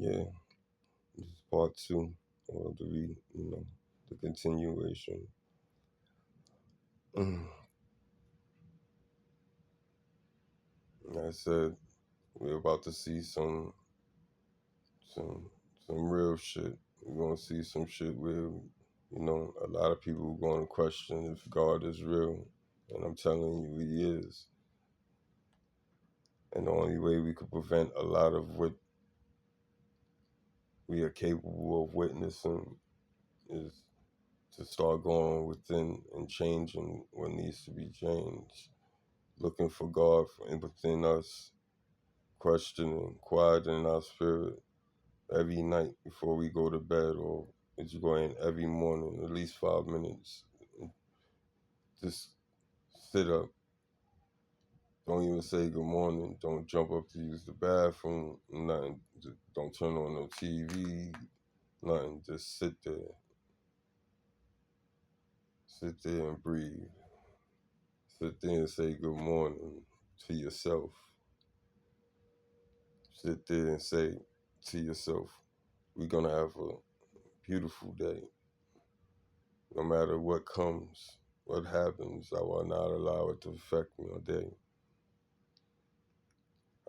Yeah, this is part two, or the continuation. Like I said, we're about to see some some real shit. We're gonna see some shit where, a lot of people are gonna question if God is real. And I'm telling you, he is. And the only way we could prevent a lot of what we are capable of witnessing is to start going within and changing what needs to be changed. Looking for God within us, questioning, quieting our spirit every night before we go to bed, or it's going every morning, at least 5 minutes. Just sit up. Don't even say good morning. Don't jump up to use the bathroom. Nothing. Just don't turn on no TV. Nothing. Just sit there. Sit there and breathe. Sit there and say good morning to yourself. Sit there and say to yourself, we're going to have a beautiful day. No matter what comes, what happens, I will not allow it to affect my day.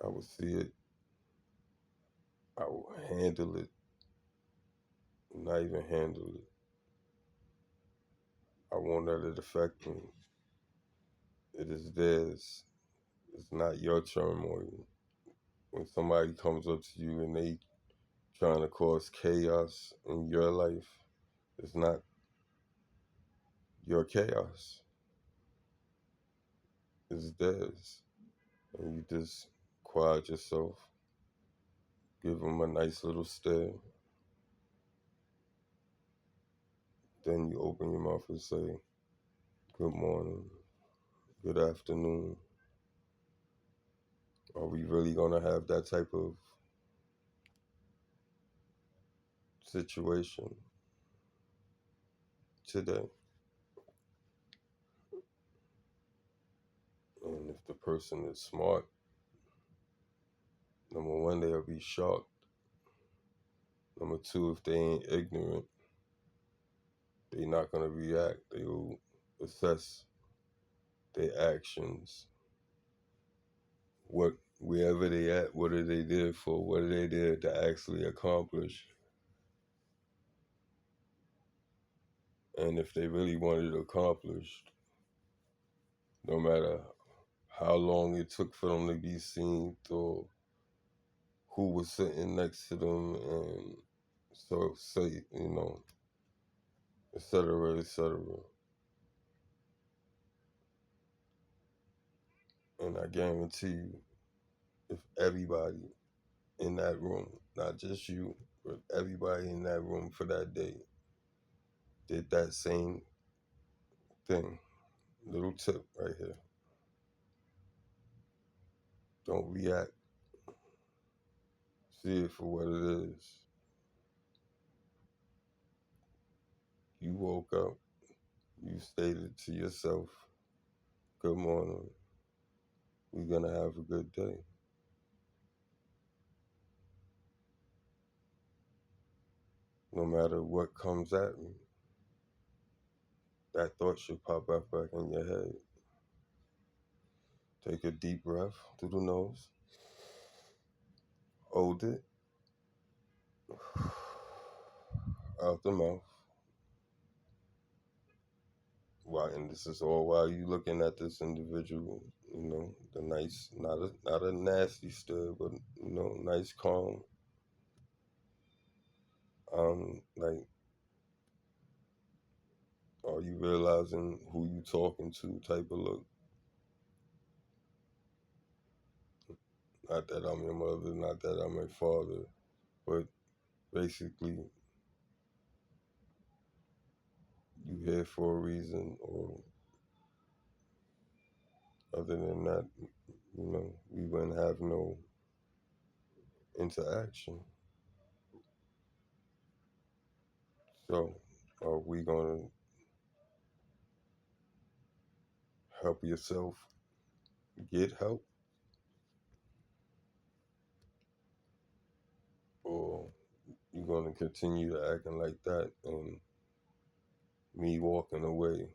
I will see it. I will handle it. Not even handle it. I won't let it affect me. It is theirs. It's not your turmoil. When somebody comes up to you and they trying to cause chaos in your life, it's not your chaos. It's theirs. And you just quiet yourself, give them a nice little stare. Then you open your mouth and say, good morning, good afternoon. Are we really going to have that type of situation today? And if the person is smart, number one, they'll be shocked. Number two, if they ain't ignorant, they're not going to react. They will assess their actions. Wherever they at, what are they there for? What are they there to actually accomplish? And if they really wanted it accomplished, no matter how long it took for them to be seen, or who was sitting next to them, and so say, et cetera, et cetera. And I guarantee you, if everybody in that room, not just you, but everybody in that room for that day did that same thing, little tip right here. Don't react. See it for what it is. You woke up. You stated to yourself, good morning. We're going to have a good day. No matter what comes at me, that thought should pop up back in your head. Take a deep breath through the nose. Hold it. Out the mouth. Why? And this is all while you looking at this individual. The nice, not a nasty stare, but nice, calm. Like, are you realizing who you talking to? Type of look. Not that I'm your mother, not that I'm your father, but basically, you here for a reason, or other than that, we wouldn't have no interaction. So, are we gonna help yourself get help, or going to continue to acting like that, and me walking away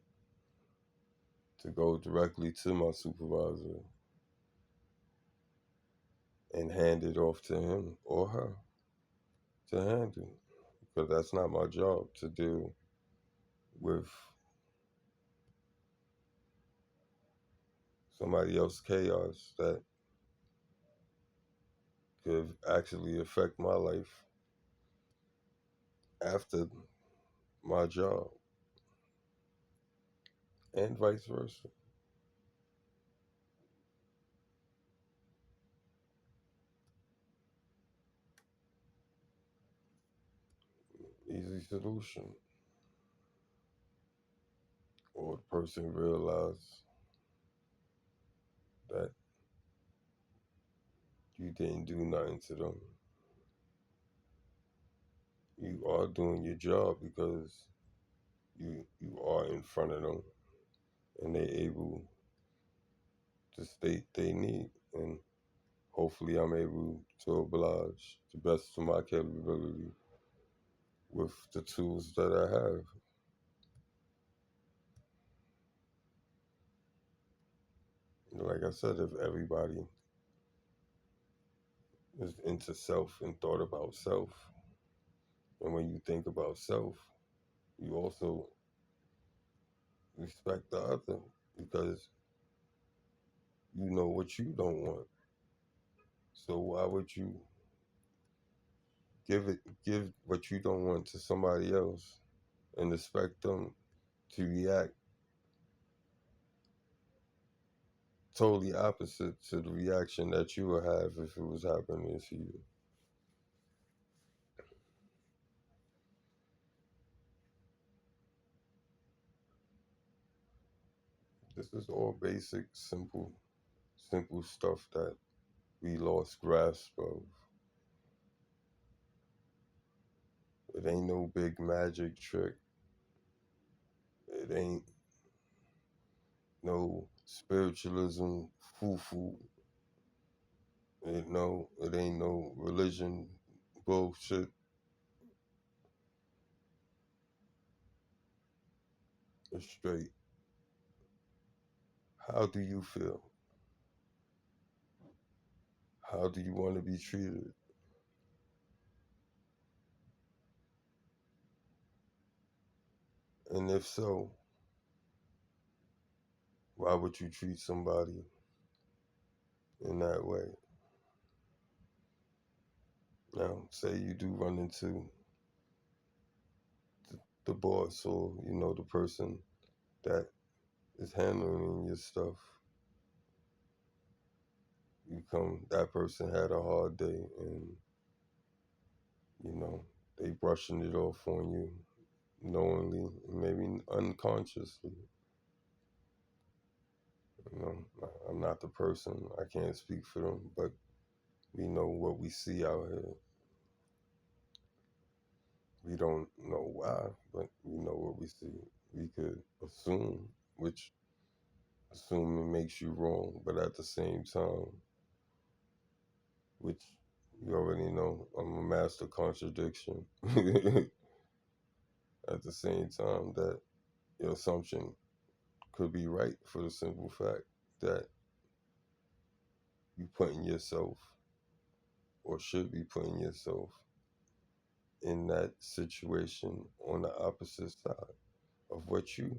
to go directly to my supervisor and hand it off to him or her to handle, because that's not my job to deal with somebody else's chaos that could actually affect my life after my job, and vice versa. Easy solution. Or the person realize that you didn't do nothing to them. You are doing your job because you are in front of them, and they're able to state they need, and hopefully I'm able to oblige the best of my capability with the tools that I have. Like I said, if everybody is into self and thought about self, and when you think about self, you also respect the other, because you know what you don't want. So why would you give what you don't want to somebody else and expect them to react totally opposite to the reaction that you would have if it was happening to you? This is all basic, simple stuff that we lost grasp of. It ain't no big magic trick. It ain't no spiritualism, foo-foo. It ain't no religion bullshit. It's straight. How do you feel? How do you want to be treated? And if so, why would you treat somebody in that way? Now, say you do run into the boss, or the person that is handling your stuff. That person had a hard day, and you know they brushing it off on you, knowingly, maybe unconsciously. I'm not the person. I can't speak for them, but we know what we see out here. We don't know why, but we know what we see. We could assume, which assuming makes you wrong, but at the same time, which you already know, I'm a master contradiction. At the same time, that your assumption could be right, for the simple fact that you putting yourself, or should be putting yourself, in that situation on the opposite side of what you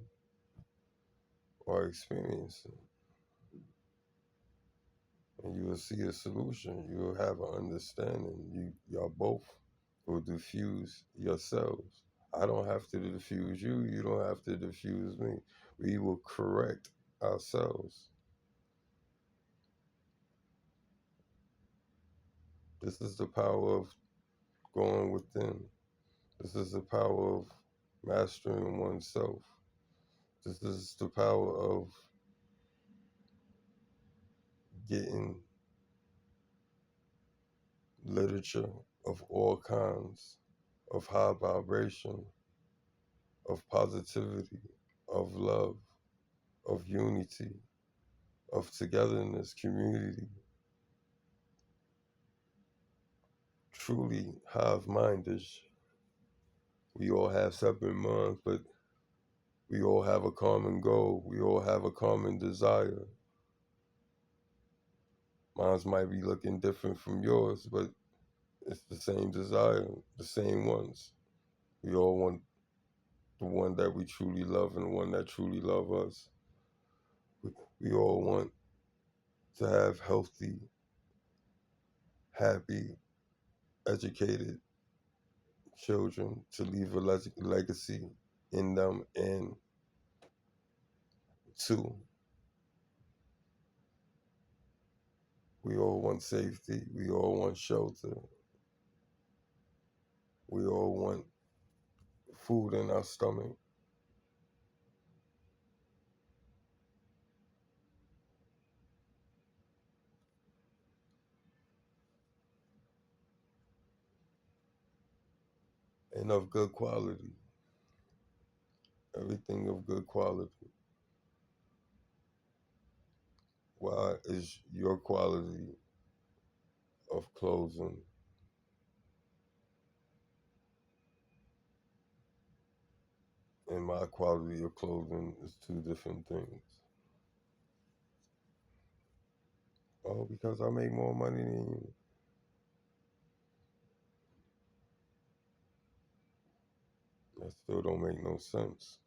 are experiencing. And you will see a solution. You will have an understanding. Y'all both will diffuse yourselves. I don't have to diffuse you. You don't have to diffuse me. We will correct ourselves. This is the power of going within. This is the power of mastering oneself. This is the power of getting literature of all kinds, of high vibration, of positivity, of love, of unity, of togetherness, community, truly hive-mindish. We all have separate minds, but we all have a common goal. We all have a common desire. Mine might be looking different from yours, but it's the same desire, the same ones. We all want the one that we truly love and the one that truly love us. We all want to have healthy, happy, educated children to leave a legacy in them. And two, we all want safety. We all want shelter. We all want food in our stomach. And of good quality. Everything of good quality. Why is your quality of clothing and my quality of clothing is two different things? Oh, because I make more money than you. That still don't make no sense.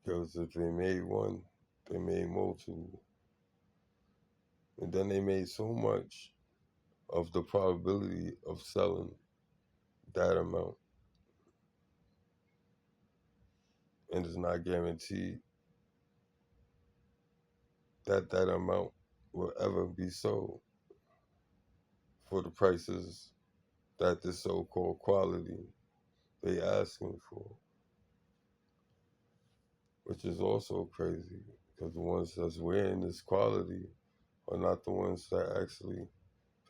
Because if they made one, they made multiple. And then they made so much of the probability of selling that amount. And it's not guaranteed that that amount will ever be sold for the prices that this so-called quality they asking for, which is also crazy because the ones that's wearing this quality are not the ones that actually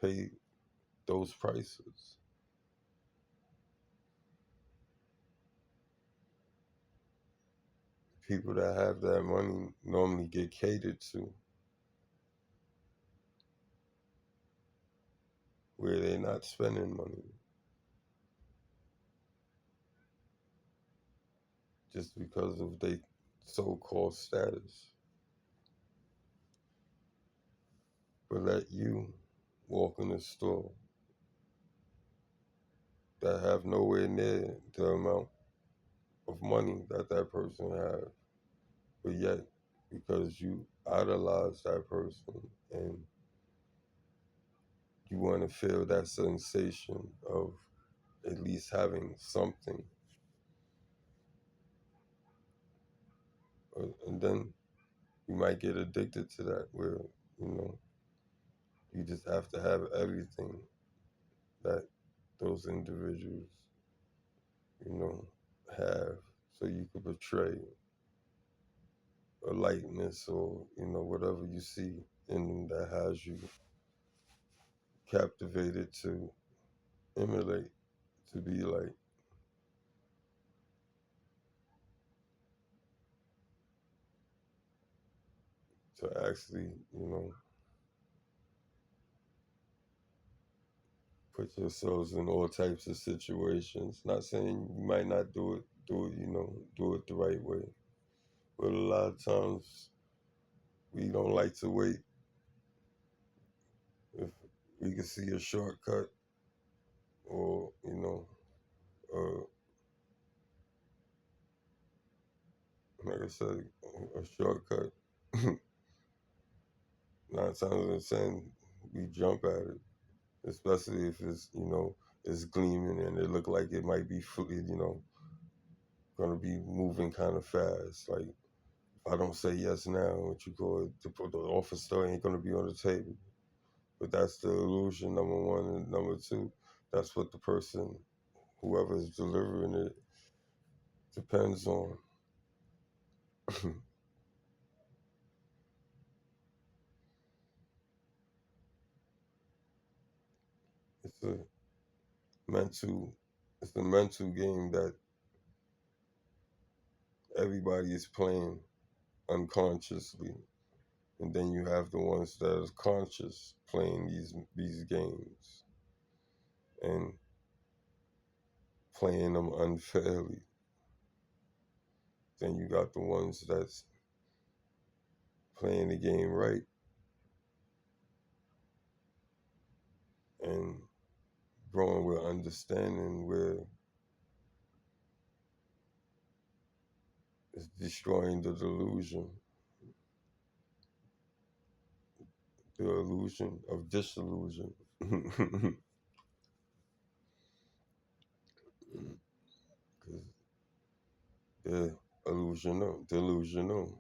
pay those prices. People that have that money normally get catered to, where they're not spending money just because of their so-called status. But let you walk in a store that have nowhere near the amount of money that that person has, but yet because you idolize that person and you want to feel that sensation of at least having something, and then you might get addicted to that where you know you just have to have everything that those individuals you know have so you could portray a lightness or whatever you see in them that has you captivated to emulate, to be like. To actually put yourselves in all types of situations. Not saying you might not do it the right way, but a lot of times we don't like to wait. If we can see a shortcut or uh, like I said, a shortcut. 9 times out of 10, we jump at it, especially if it's it's gleaming and it look like it might be gonna be moving kind of fast. Like if I don't say yes now, what you call it, the offer still ain't gonna be on the table. But that's the illusion, number one, and number two, that's what the person, whoever is delivering it, depends on. It's a mental, it's a mental game that everybody is playing unconsciously. And then you have the ones that are conscious playing these games and playing them unfairly. Then you got the ones that's playing the game right and growing with understanding where it's destroying the delusion, the illusion of disillusion. Because they're delusional,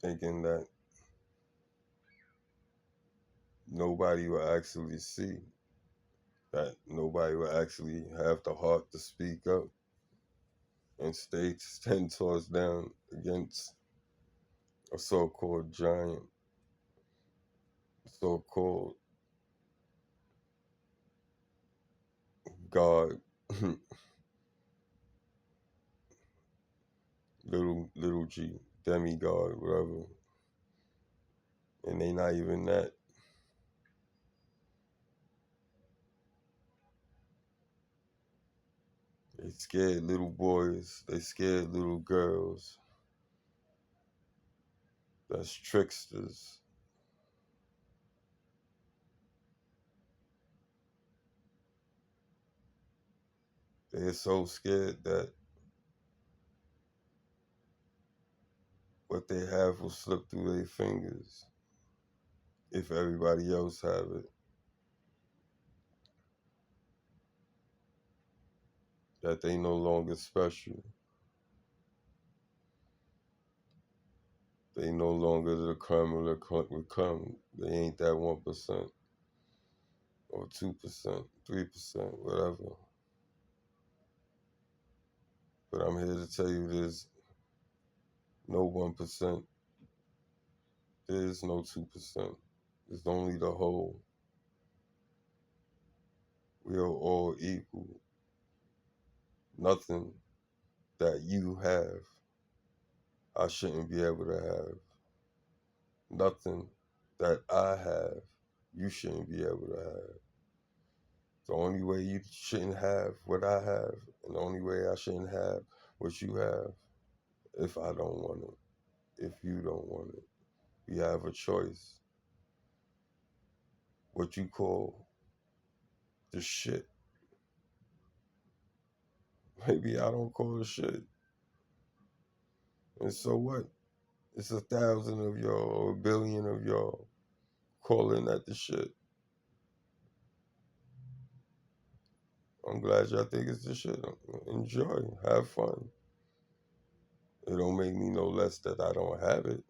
thinking that nobody will actually see, that nobody will actually have the heart to speak up and stay 10 toes down against a so-called giant, so-called God, little g, demigod, whatever. And they not even that. They scared little boys, they scared little girls. That's tricksters. They're so scared that what they have will slip through their fingers if everybody else have it. That they no longer special. They no longer the crime of the come. They ain't that 1% or 2%, 3%, whatever. But I'm here to tell you there's no 1%. There is no 2%. It's only the whole. We are all equal. Nothing that you have, I shouldn't be able to have. Nothing that I have, you shouldn't be able to have. The only way you shouldn't have what I have, and the only way I shouldn't have what you have, if I don't want it, if you don't want it. We have a choice. What you call the shit. Maybe I don't call it shit. And so what? It's 1,000 of y'all or 1,000,000,000 of y'all calling at the shit. I'm glad y'all think it's the shit. Enjoy. Have fun. It don't make me no less that I don't have it.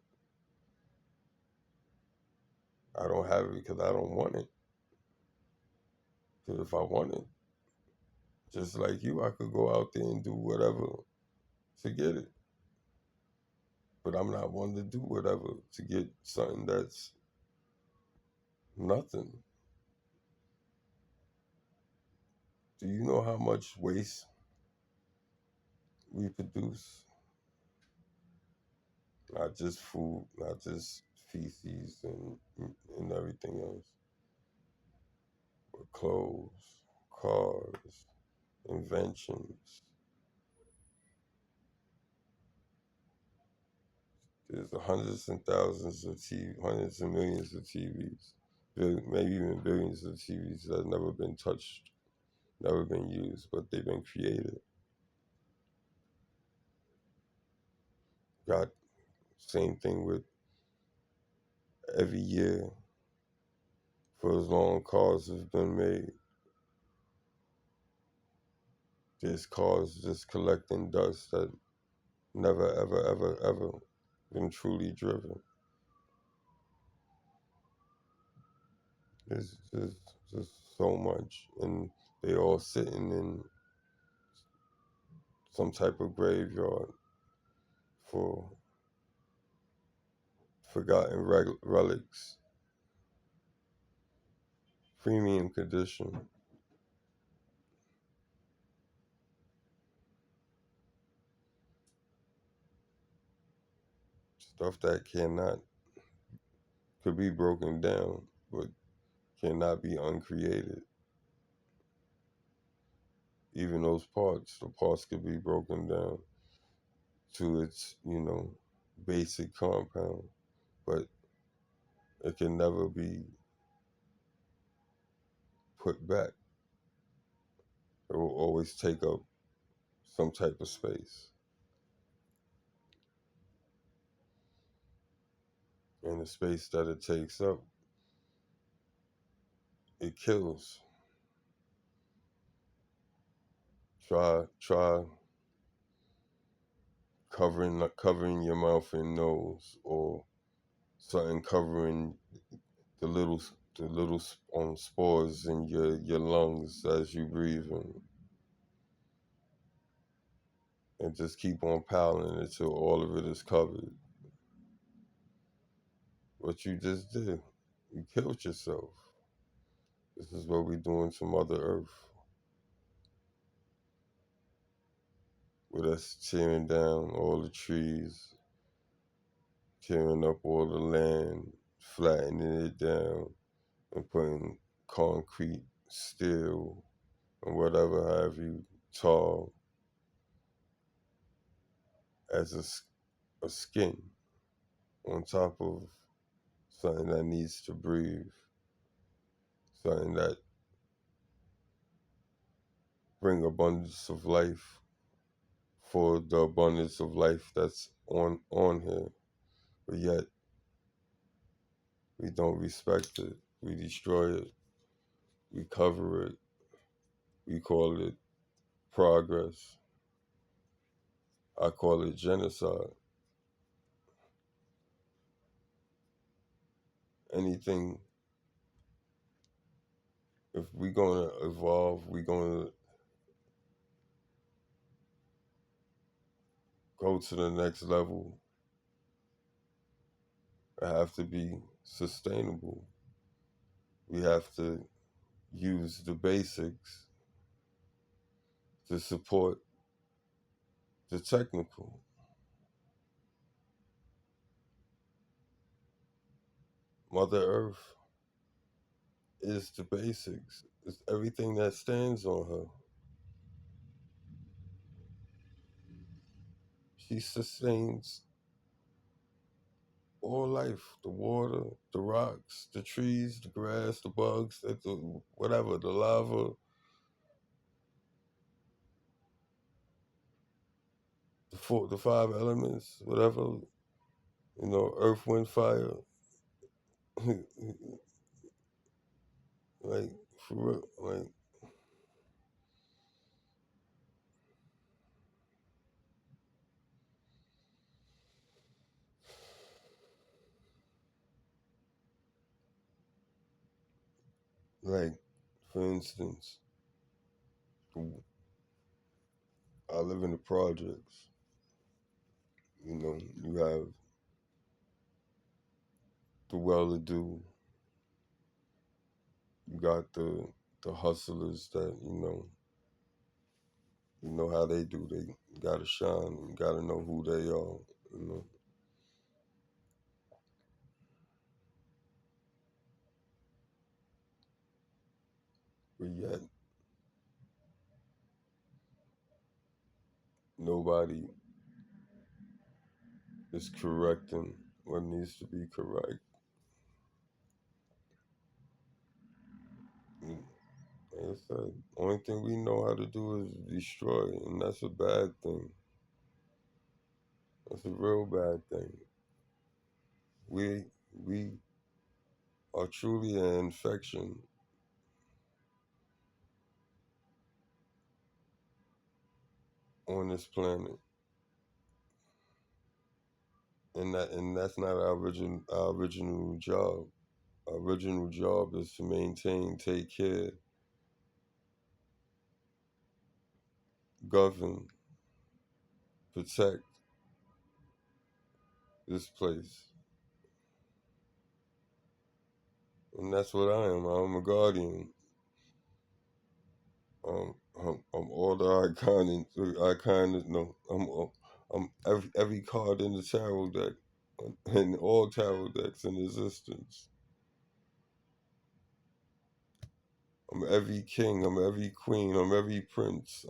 I don't have it because I don't want it. Because if I want it, just like you, I could go out there and do whatever to get it. But I'm not one to do whatever to get something that's nothing. Do you know how much waste we produce? Not just food, not just feces and everything else, but clothes, cars, inventions. There's hundreds and thousands of hundreds and millions of TVs, maybe even billions of TVs that have never been touched, never been used, but they've been created. Got same thing with every year for as long cars have been made. There's cars just collecting dust that never, ever, ever, ever been truly driven. There's just so much, and they all sitting in some type of graveyard for forgotten relics, premium condition. stuff that could be broken down, but cannot be uncreated. Even those parts, the parts could be broken down to its, basic compound, but it can never be put back. It will always take up some type of space. And the space that it takes up, it kills. Try covering your mouth and nose, or something covering the little spores in your lungs as you breathe in, and just keep on piling until all of it is covered. What you just did, you killed yourself. This is what we're doing to Mother Earth, with us tearing down all the trees, tearing up all the land, flattening it down, and putting concrete, steel, and whatever have you, tar, as a skin on top of something that needs to breathe, something that bring abundance of life for the abundance of life that's on here. But yet we don't respect it. We destroy it. We cover it. We call it progress. I call it genocide. Anything, if we're going to evolve, we're going to go to the next level, it have to be sustainable. We have to use the basics to support the technical. Mother Earth is the basics. It's everything that stands on her. She sustains all life, the water, the rocks, the trees, the grass, the bugs, whatever, the lava, the five elements, whatever, earth, wind, fire. Like, for real, like, for instance, I live in the projects. You have the well-to-do. You got the hustlers that how they do. They gotta shine. You gotta know who they are. You know, but yet nobody is correcting what needs to be correct. And like I said, only thing we know how to do is destroy, and that's a bad thing. That's a real bad thing. We are truly an infection on this planet, and that's not our original job. Our original job is to maintain, take care, govern, protect this place, and that's what I am. I'm a guardian. I'm all the icon. No, I'm every card in the tarot deck. and all tarot decks in existence. I'm every king, I'm every queen, I'm every prince,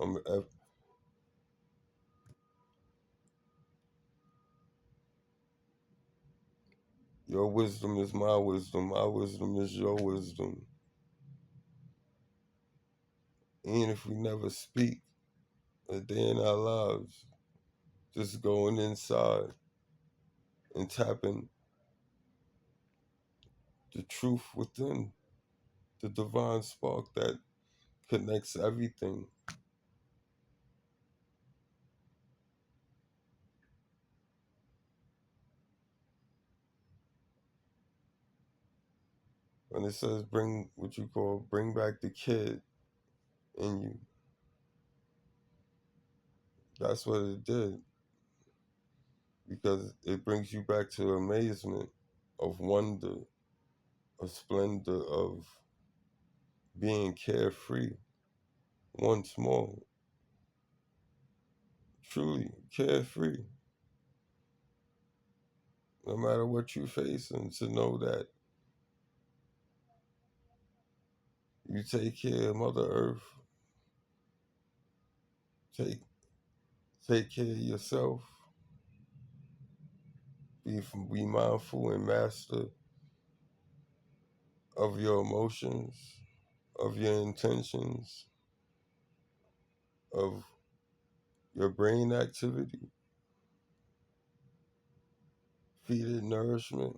your wisdom is my wisdom is your wisdom. Even if we never speak a day in our lives, just going inside and tapping the truth within, the divine spark that connects everything. When it says bring what you call bring back the kid in you, that's what it did. Because it brings you back to amazement, of wonder, of splendor, of being carefree once more. Truly carefree. No matter what you're facing, to know that you take care of Mother Earth, take take care of yourself, be mindful and master of your emotions, of your intentions, of your brain activity. Feed it nourishment,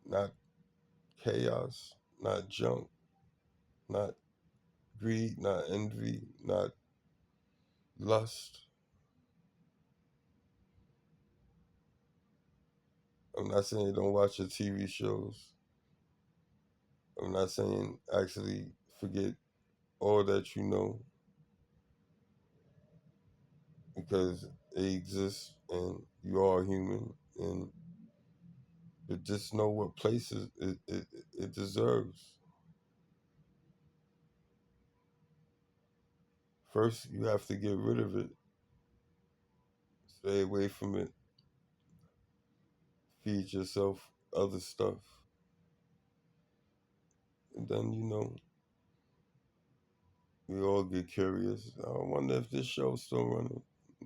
not chaos, not junk, not greed, not envy, not lust. I'm not saying don't watch your TV shows. I'm not saying actually forget all that you know, because they exist and you are human, and but just know what places it deserves. First, you have to get rid of it, stay away from it, feed yourself other stuff, and then we all get curious. I wonder if this show's still running.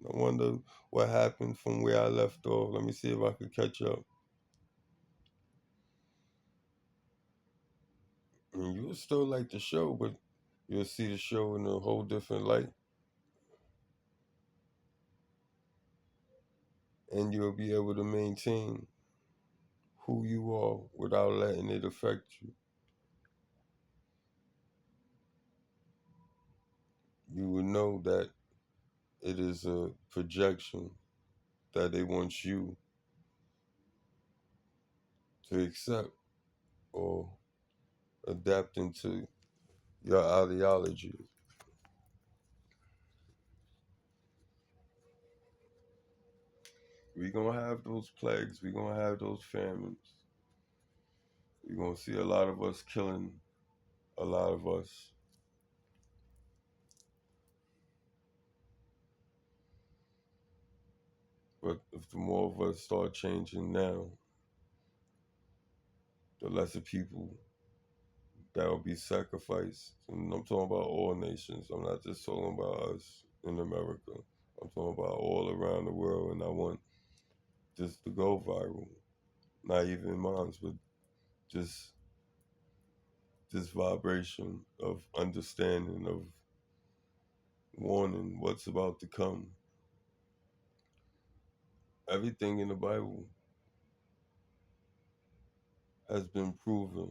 I wonder what happened from where I left off. Let me see if I could catch up. And you'll still like the show, but you'll see the show in a whole different light, and you'll be able to maintain who you are without letting it affect you. You will know that it is a projection that they want you to accept or adapt into your ideology. We're going to have those plagues, we're going to have those famines. You're going to see a lot of us killing a lot of us. But if the more of us start changing now, the lesser people that will be sacrificed. And I'm talking about all nations. I'm not just talking about us in America. I'm talking about all around the world. And I want this to go viral. Not even mine, but just this vibration of understanding, of warning what's about to come. Everything in the Bible has been proven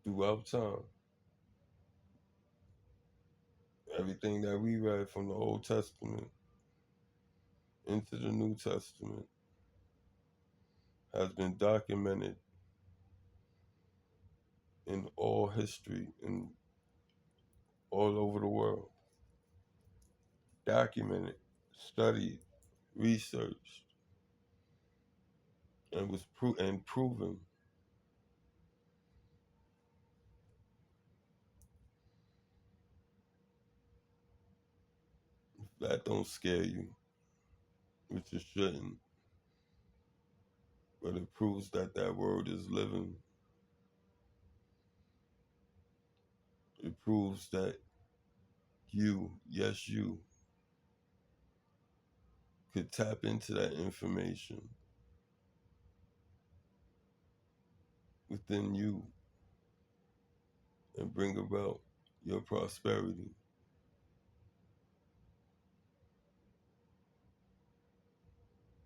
throughout time. Everything that we read from the Old Testament into the New Testament has been documented in all history and all over the world. Documented, studied, researched, and was proven. That don't scare you, which it shouldn't, but it proves that that word is living. It proves that you, yes, you, could tap into that information within you and bring about your prosperity.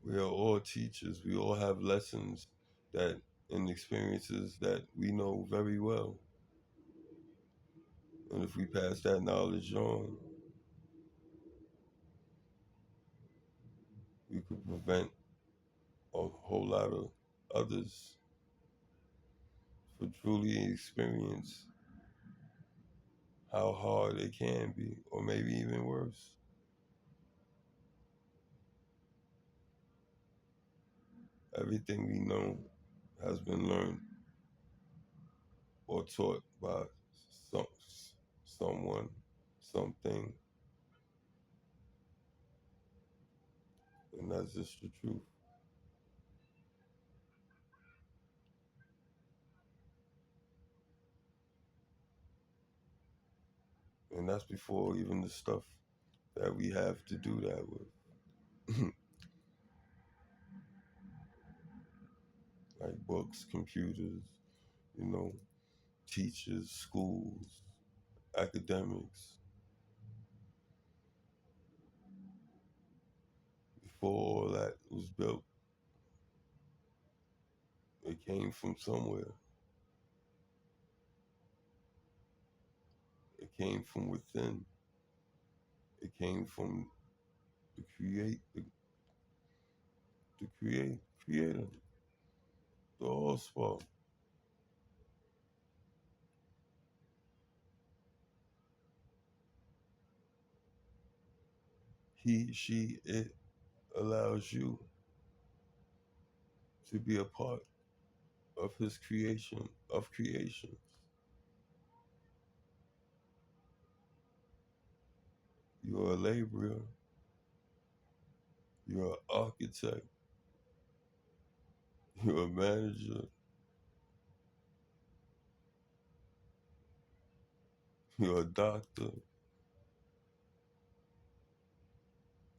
We are all teachers. We all have lessons that and experiences that we know very well. And if we pass that knowledge on, we could prevent a whole lot of others from truly experience how hard it can be, or maybe even worse. Everything we know has been learned or taught by some, someone, something, and that's just the truth. And that's before even the stuff that we have to do that with, like books, computers, you know, teachers, schools, academics. Before all that was built, it came from somewhere. It came from within. It came from the creator, the all spark. He, she, it allows you to be a part of his creation, of creations. You're a laborer, you're an architect, you're a manager, you're a doctor,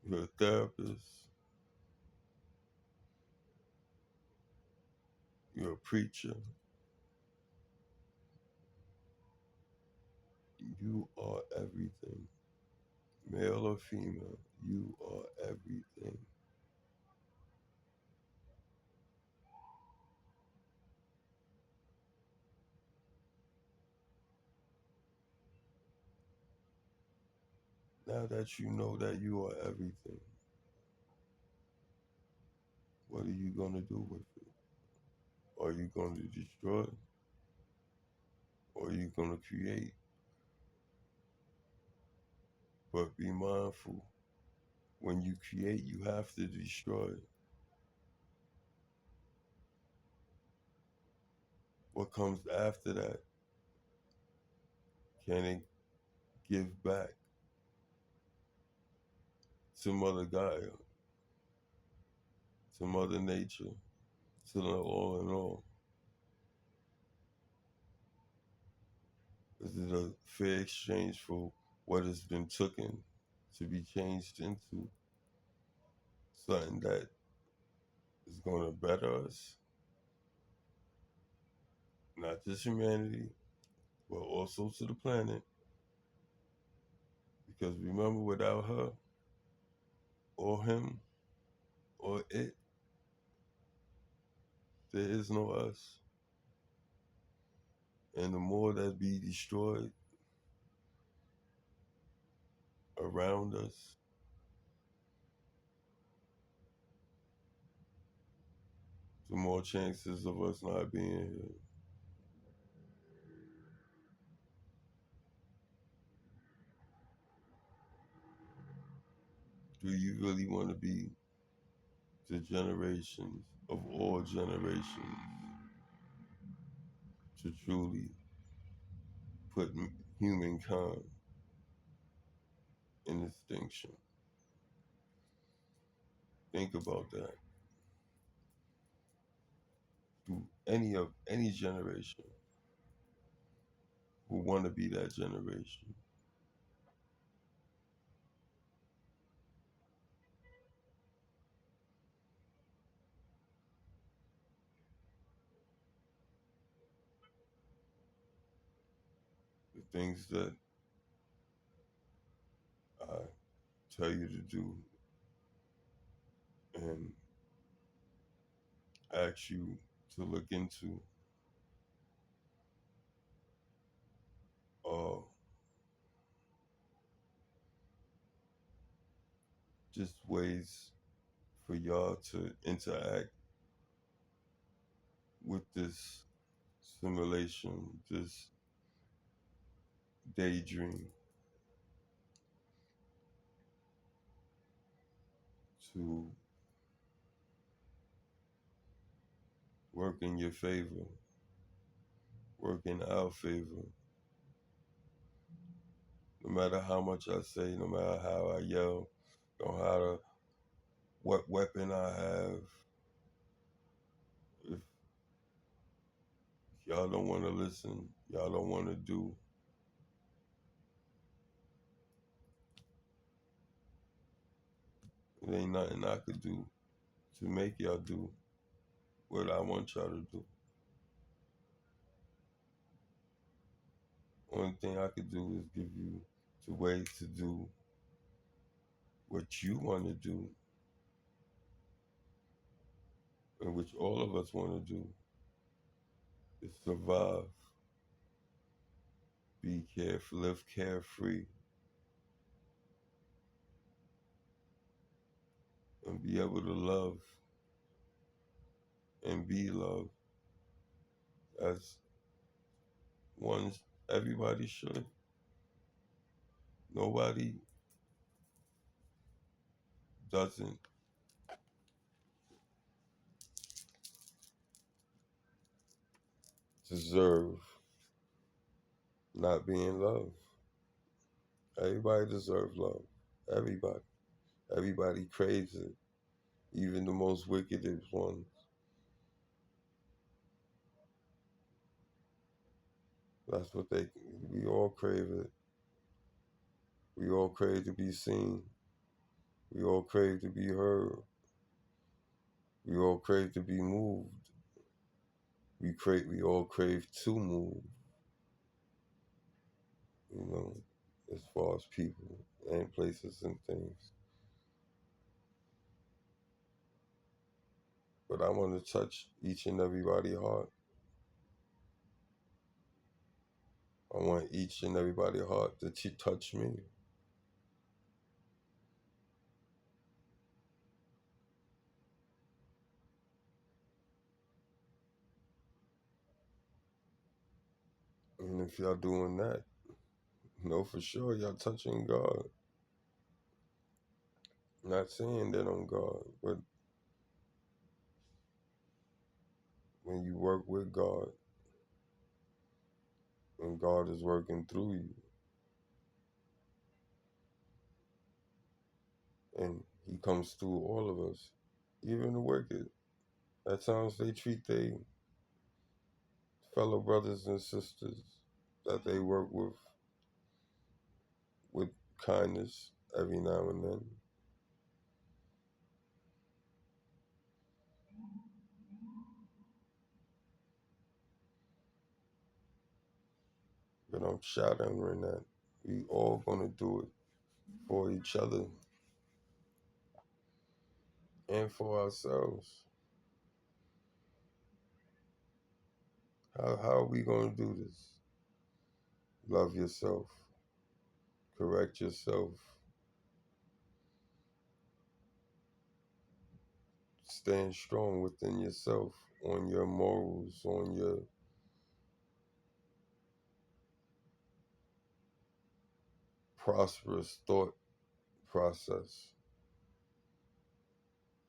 you're a therapist, you're a preacher. You are everything. Male or female, you are everything. Now that you know that you are everything, what are you going to do with it? Are you going to destroy? Or are you going to create? But be mindful, when you create, you have to destroy. What comes after that? Can it give back to Mother Gaia, to Mother Nature, to the all in all? Is it a fair exchange for what has been taken to be changed into something that is going to better us? Not just humanity, but also to the planet. Because remember, without her, or him, or it, there is no us. And the more that be destroyed around us, the more chances of us not being here. Do you really want to be the generations of all generations to truly put humankind in extinction? Think about that. Through any generation who want to be that generation, the things that I tell you to do and ask you to look into are just ways for y'all to interact with this simulation, this daydream, to work in your favor, work in our favor. No matter how much I say, no matter how I yell, no matter what weapon I have, if y'all don't want to listen, y'all don't want to do, it ain't nothing I could do to make y'all do what I want y'all to do. Only thing I could do is give you the way to do what you want to do, and which all of us want to do, is survive, be careful, live carefree, and be able to love and be loved as one everybody should. Nobody doesn't deserve not being loved. Everybody deserves love. Everybody. Everybody craves it. Even the most wickedest ones. That's what we all crave it. We all crave to be seen. We all crave to be heard. We all crave to be moved. We all crave to move, you know, as far as people and places and things. But I want to touch each and everybody's heart. I want each and everybody's heart to touch me. And if y'all doing that, know for sure y'all touching God. Not saying that I'm God, but when you work with God and God is working through you and he comes through all of us, even the wicked. At times they treat their fellow brothers and sisters that they work with kindness every now and then. But I'm shattering that. We all gonna do it for each other and for ourselves. How are we gonna do this? Love yourself, correct yourself, stand strong within yourself on your morals, on your prosperous thought process.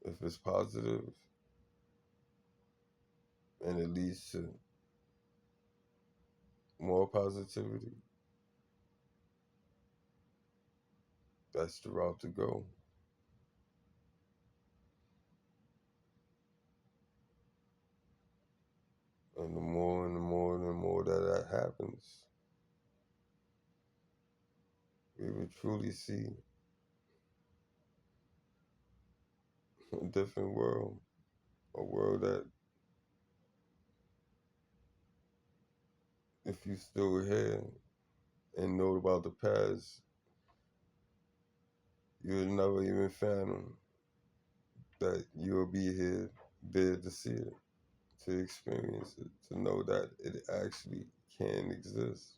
If it's positive and it leads to more positivity, that's the route to go. And the more and the more and the more that happens, we would truly see a different world. A world that, if you still here and know about the past, you'll never even fathom that you'll be here there to see it, to experience it, to know that it actually can exist.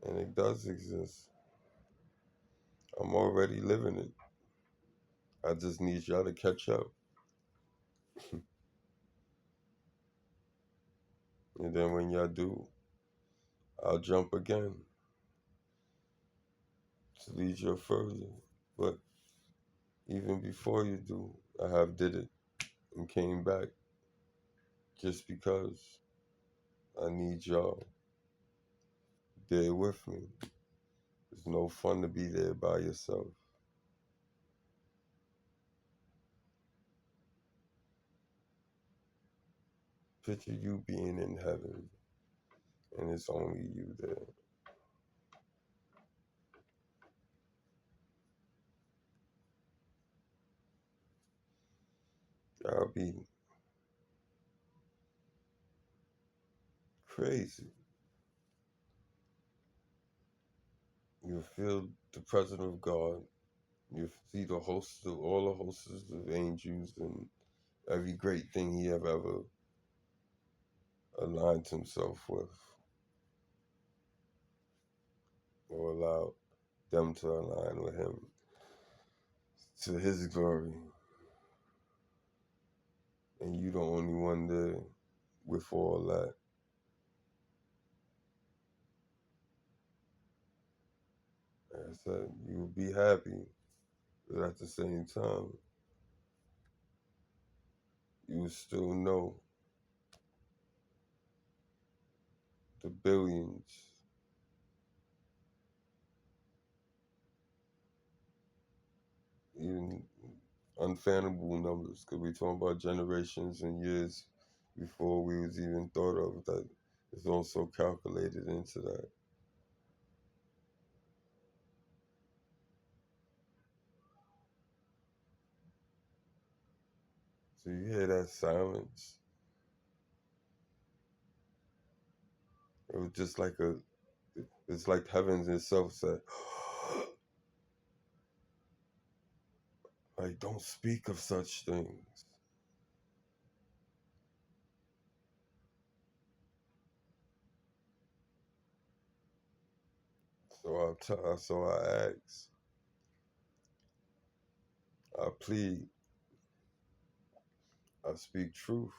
And it does exist. I'm already living it. I just need y'all to catch up. And then when y'all do, I'll jump again to lead you further. But even before you do, I have did it and came back just because I need y'all there with me. It's no fun to be there by yourself. Picture you being in heaven and it's only you there. That'll be crazy. You'll feel the presence of God. You'll see the hosts of all the hosts of angels and every great thing he have ever aligned himself with or allowed them to align with him to his glory. And you the only one there with all that. Like I said, you'll be happy, but at the same time, you still know the billions, even unfathomable numbers, because we talking about generations and years before we was even thought of that is also calculated into that. So you hear that silence. It was just like it's like heaven itself said, like, don't speak of such things. So I ask, I plead, I speak truth.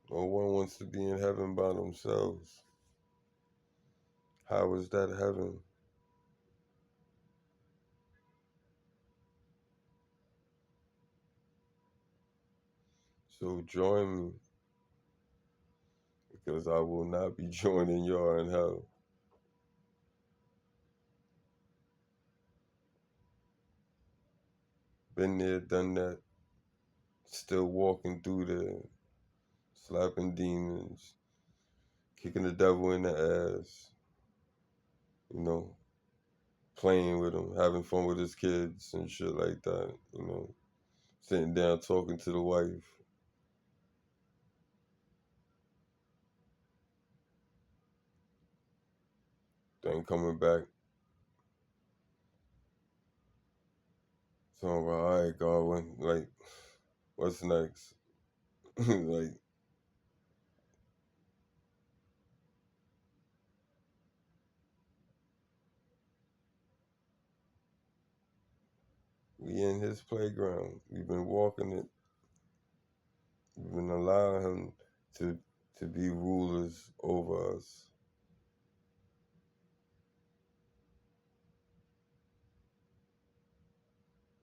No one wants to be in heaven by themselves. How is that heaven? So join me, because I will not be joining y'all in hell. Been there, done that, still walking through there, slapping demons, kicking the devil in the ass, you know, playing with him, having fun with his kids and shit like that, you know, sitting down talking to the wife. Then coming back, talking about, all right, God, like, what's next? Like, we in his playground. We've been walking it. We've been allowing him to to be rulers over us.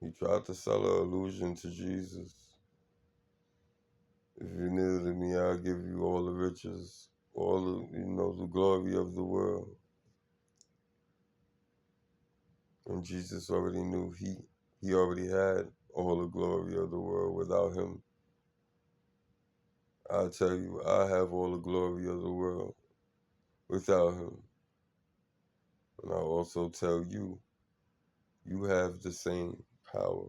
He tried to sell an illusion to Jesus. If you're near to me, I'll give you all the riches, all the, the glory of the world. And Jesus already knew he already had all the glory of the world. Without him, I tell you, I have all the glory of the world without him. And I also tell you, you have the same power.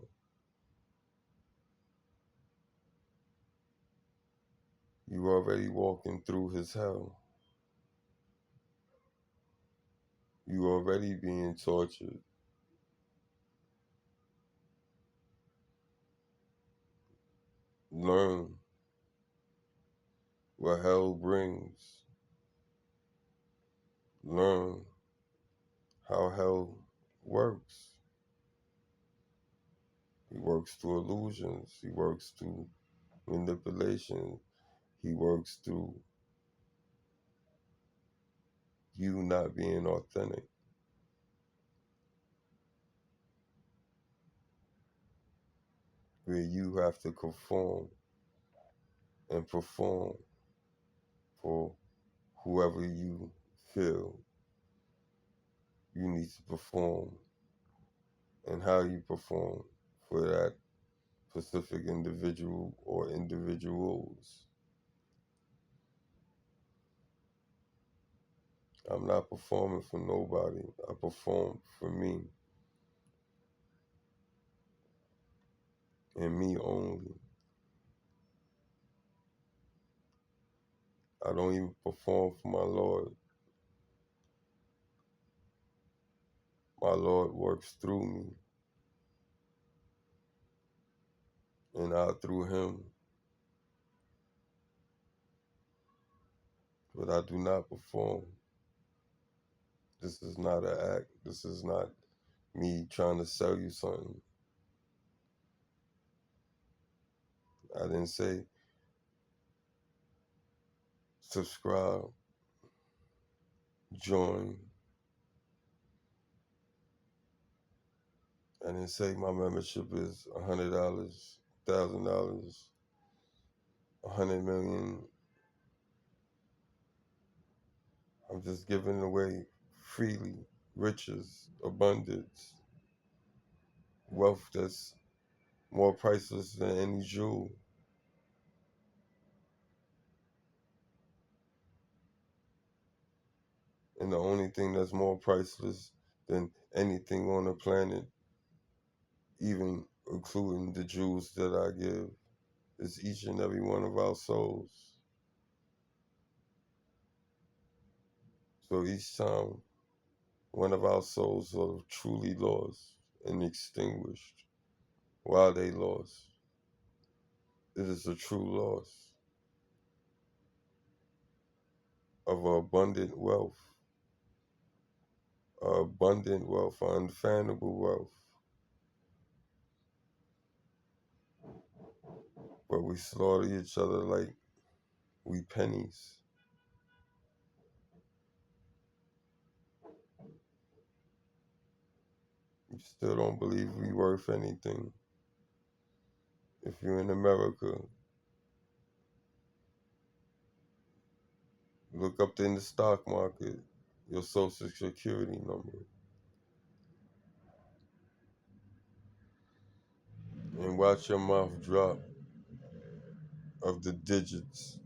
You already walking through his hell. You already being tortured. Learn what hell brings. Learn how hell works. He works through illusions. He works through manipulation. He works through you not being authentic. Where you have to conform and perform for whoever you feel you need to perform, and how you perform for that specific individual or individuals. I'm not performing for nobody. I perform for me and me only. I don't even perform for my Lord. My Lord works through me, and I through him. But I do not perform. This is not an act. This is not me trying to sell you something. I didn't say subscribe, join. I didn't say my membership is $100, $1,000, 100 million. I'm just giving away freely riches, abundance, wealth that's more priceless than any jewel. And the only thing that's more priceless than anything on the planet, even including the jewels that I give, is each and every one of our souls. So each time one of our souls are truly lost and extinguished while they lost, it is a true loss of abundant wealth, unfathomable wealth. But we slaughter each other like we pennies. You still don't believe we worth anything. If you're in America, look up in the stock market your social security number and watch your mouth drop of the digits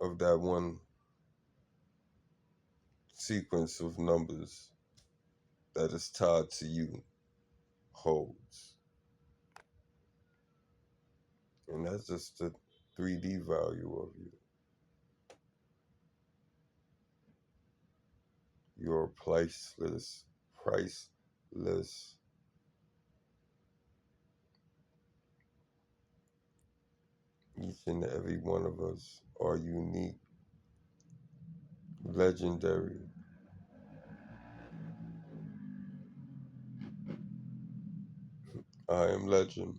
of that one sequence of numbers that is tied to you holds. And that's just the 3D value of you. You're priceless, priceless. Each and every one of us are unique, legendary. I am legend.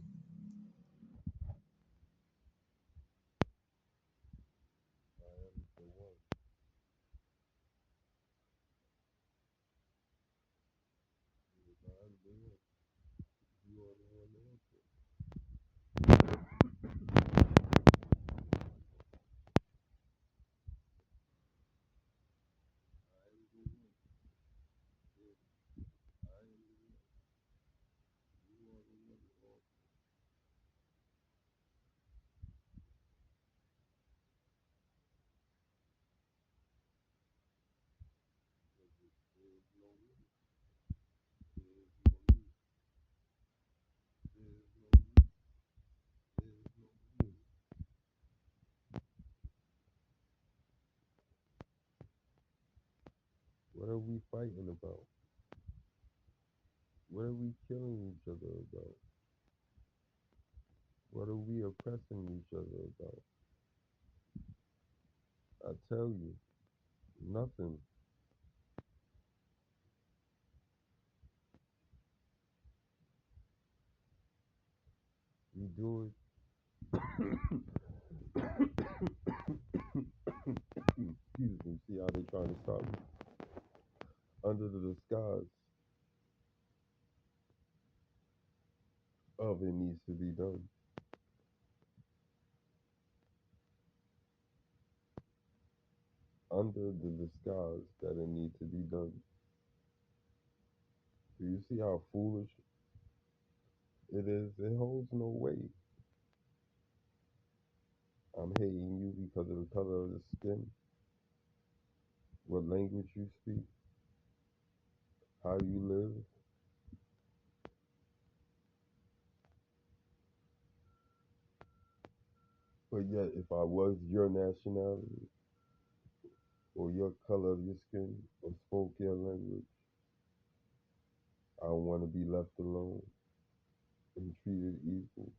I am the one. I'm the one. You are the one that is. I am the one. we fighting about? What are we killing each other about? What are we oppressing each other about? I tell you, nothing. We do it. Excuse me. See how they trying to stop me? Under the disguise of it needs to be done. Under the disguise that it needs to be done. Do you see how foolish it is? It holds no weight. I'm hating you because of the color of the skin, what language you speak, how you live. But yet, if I was your nationality or your color of your skin or spoke your language, I want to be left alone and treated equal.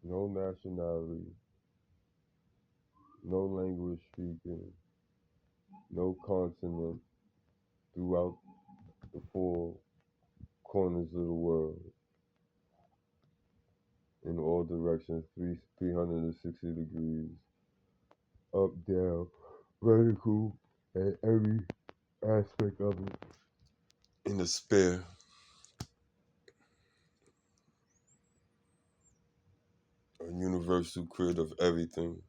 No nationality, no language speaking, no continent throughout the four corners of the world in all directions, 360 degrees, up, down, vertical, and every aspect of it. In the spare, a universal grid of everything.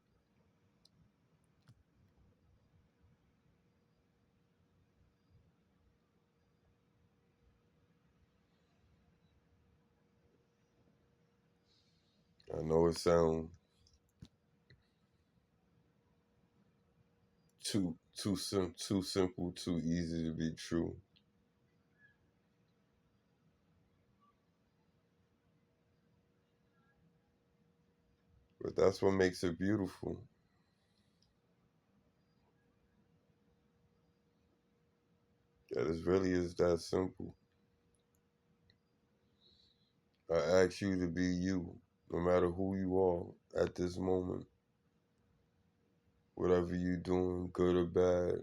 I know it sounds too simple, too easy to be true. But that's what makes it beautiful. That it really is that simple. I ask you to be you, no matter who you are at this moment. Whatever you're doing, good or bad,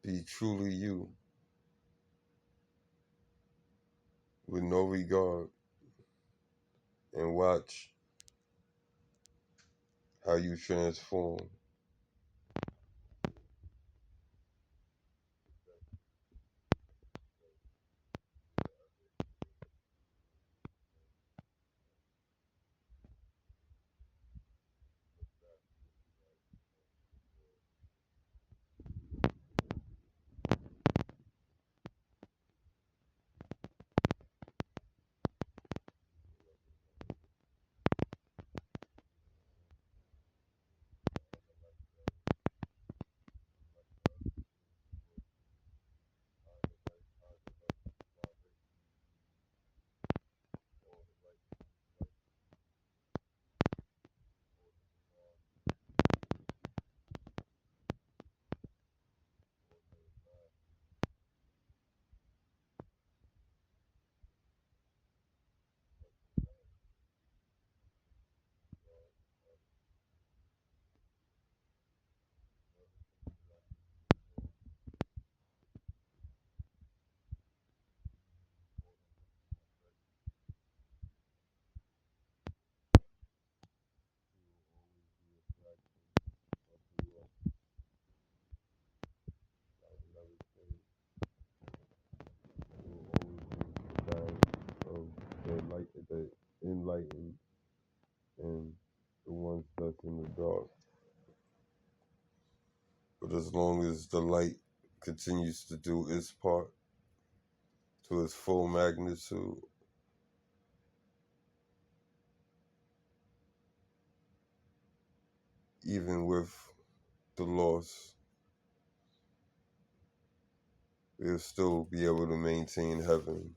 be truly you, with no regard, and watch how you transform. Of the light, the enlightened, and the ones that's in the dark. But as long as the light continues to do its part to its full magnitude, even with the loss, we'll still be able to maintain heaven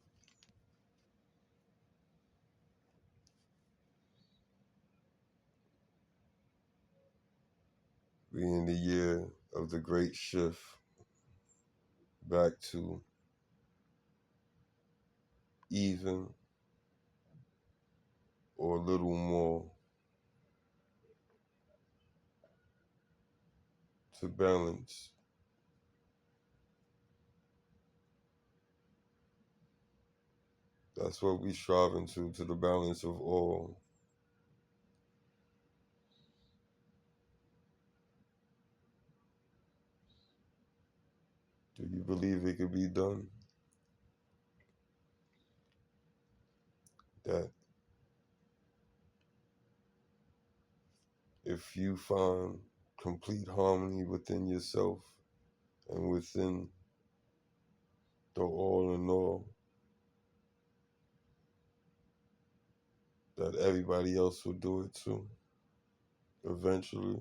We in the year of the great shift back to even or a little more to balance. That's what we striving to the balance of all. Do you believe it could be done? That if you find complete harmony within yourself and within the all in all, that everybody else will do it too, eventually.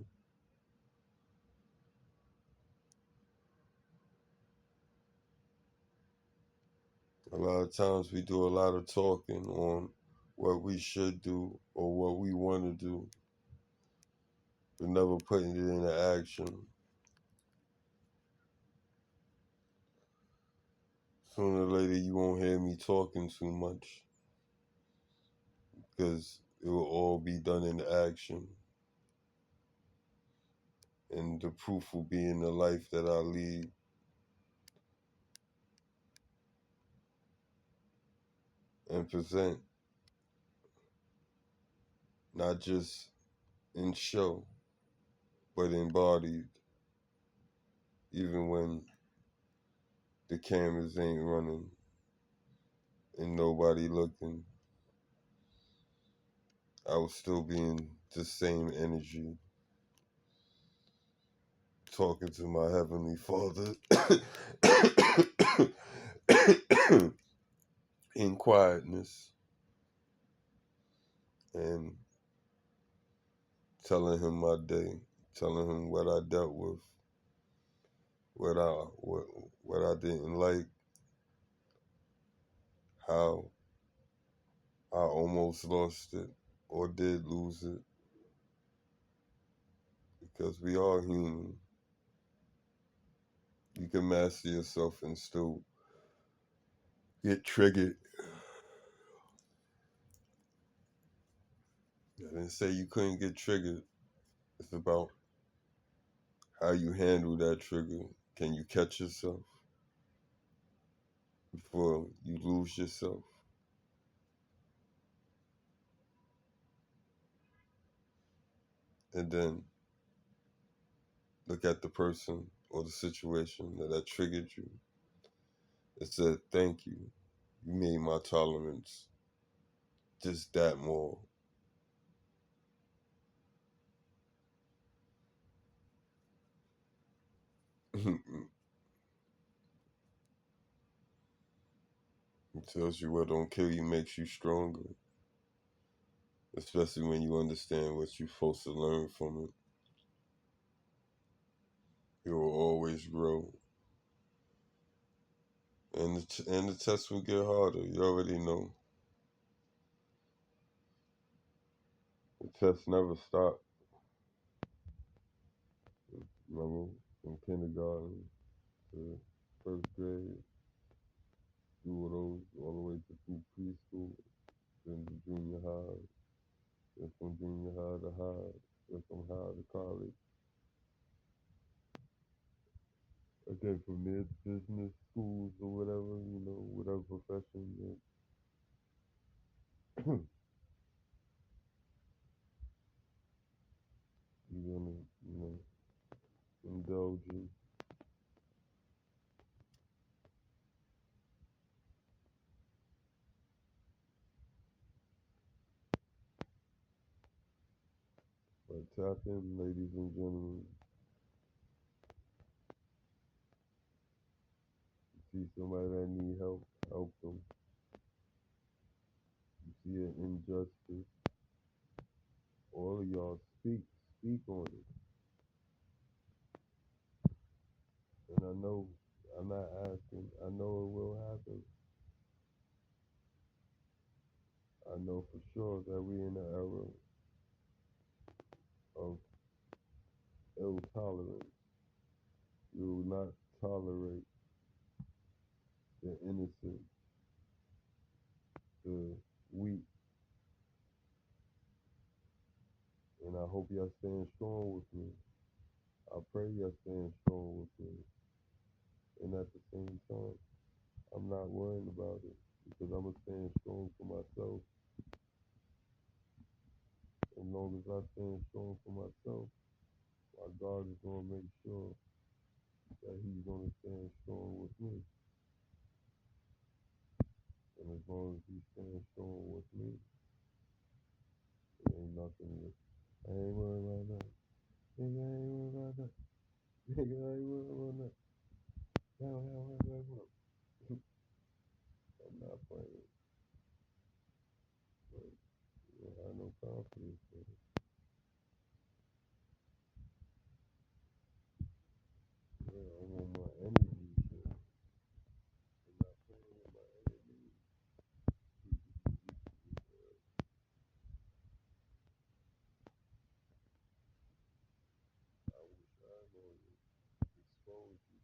A lot of times we do a lot of talking on what we should do or what we want to do, but never putting it into action. Sooner or later, you won't hear me talking too much because it will all be done in action. And the proof will be in the life that I lead and present, not just in show, but embodied, even when the cameras ain't running and nobody looking. I will still be in the same energy, talking to my Heavenly Father in quietness and telling him my day, telling him what I dealt with, what I didn't like, how I almost lost it or did lose it, because we are human. You can master yourself and still get triggered. I didn't say you couldn't get triggered. It's about how you handle that trigger. Can you catch yourself before you lose yourself? And then look at the person or the situation that triggered you and said, thank you. You made my tolerance just that more. It tells you what don't kill you makes you stronger, especially when you understand what you're supposed to learn from it. You will always grow. And the test will get harder. You already know. The test never stop. Remember, from kindergarten to first grade, through those all the way to through preschool, then to junior high, then from junior high to high, then from high to college, and then from there to business schools or whatever, whatever profession that you're gonna, indulge in. But tap in, ladies and gentlemen. You see somebody that need help, help them. You see an injustice, all of y'all speak on it. And I know, I'm not asking, I know it will happen. I know for sure that we in an era of ill tolerance. We will not tolerate the innocent, the weak, and I hope y'all stand strong with me. I pray y'all stand strong with me. And at the same time, I'm not worrying about it because I'm going to stand strong for myself. As long as I stand strong for myself, my God is going to make sure that He's going to stand strong with me. And as long as He stands strong with me, there ain't nothing with. I ain't worried about that. Nigga, I ain't worried about that. Nigga, I ain't worried about that. Hell, hell, hell, hell, hell. I'm not playing. But yeah, I have no confidence in it. Yeah, I'm on my energy shit. I'm not playing with my energy. I wish I know you. Expose you,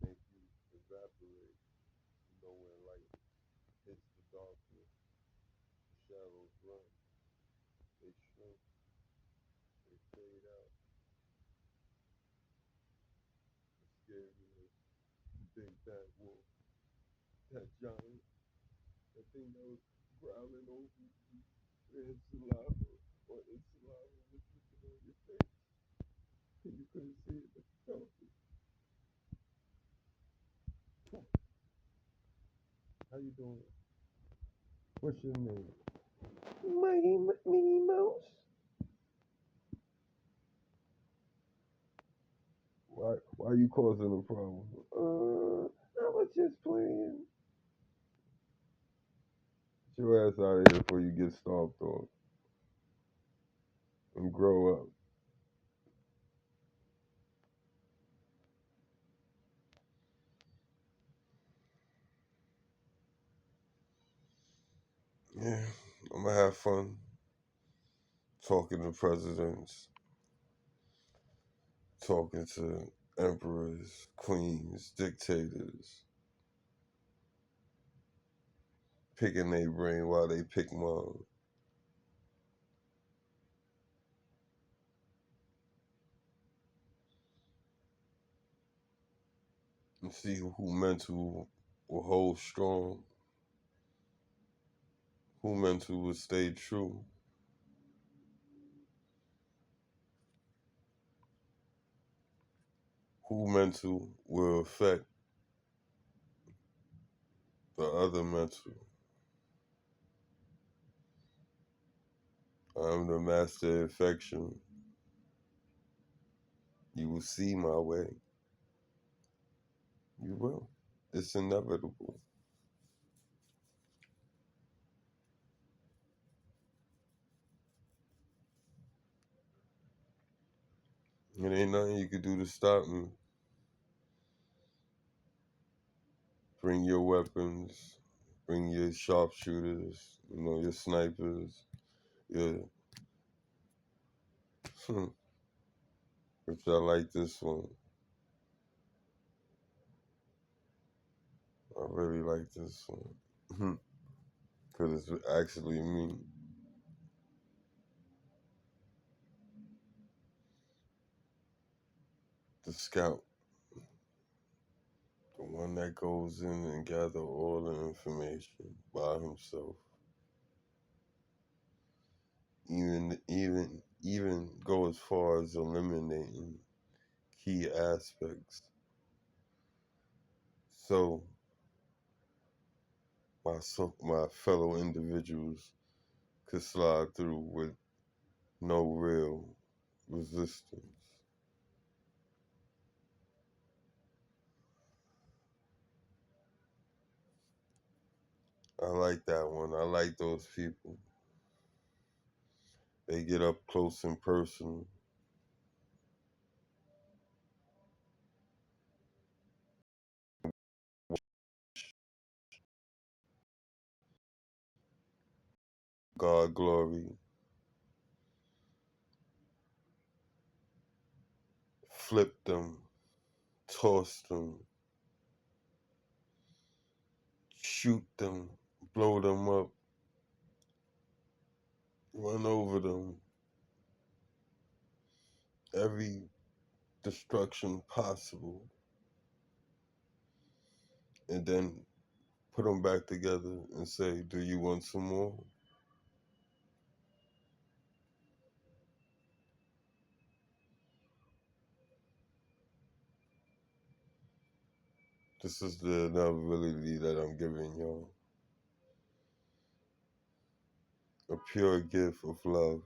make you evaporate. You know when light hits the darkness, the shadows run, they shrink, they fade out. The scariest. You think that wolf, that giant, that thing that was growling over you, red saliva, or its saliva was dripping on your face, and you couldn't see it, but you felt it. How you doing? What's your name? Minnie Mouse. Why you causing a problem? I was just playing. Get your ass out of here before you get stomped on and grow up. Yeah, I'm gonna have fun talking to presidents, talking to emperors, queens, dictators, picking their brain while they pick mine, and see who mental will hold strong, who mental will stay true, who mental will affect the other mental. I'm the master of affection. You will see my way. You will. It's inevitable. It ain't nothing you could do to stop me. Bring your weapons, bring your sharpshooters, your snipers, your which I like this one. I really like this one. Because it's actually me. The scout. The one that goes in and gather all the information by himself. Even go as far as eliminating key aspects. So my fellow individuals could slide through with no real resistance. I like that one. I like those people. They get up close and personal. God glory. flip them, toss them, shoot them, blow them up, run over them, every destruction possible, and then put them back together and say, do you want some more? This is the inevitability that I'm giving y'all. A pure gift of love.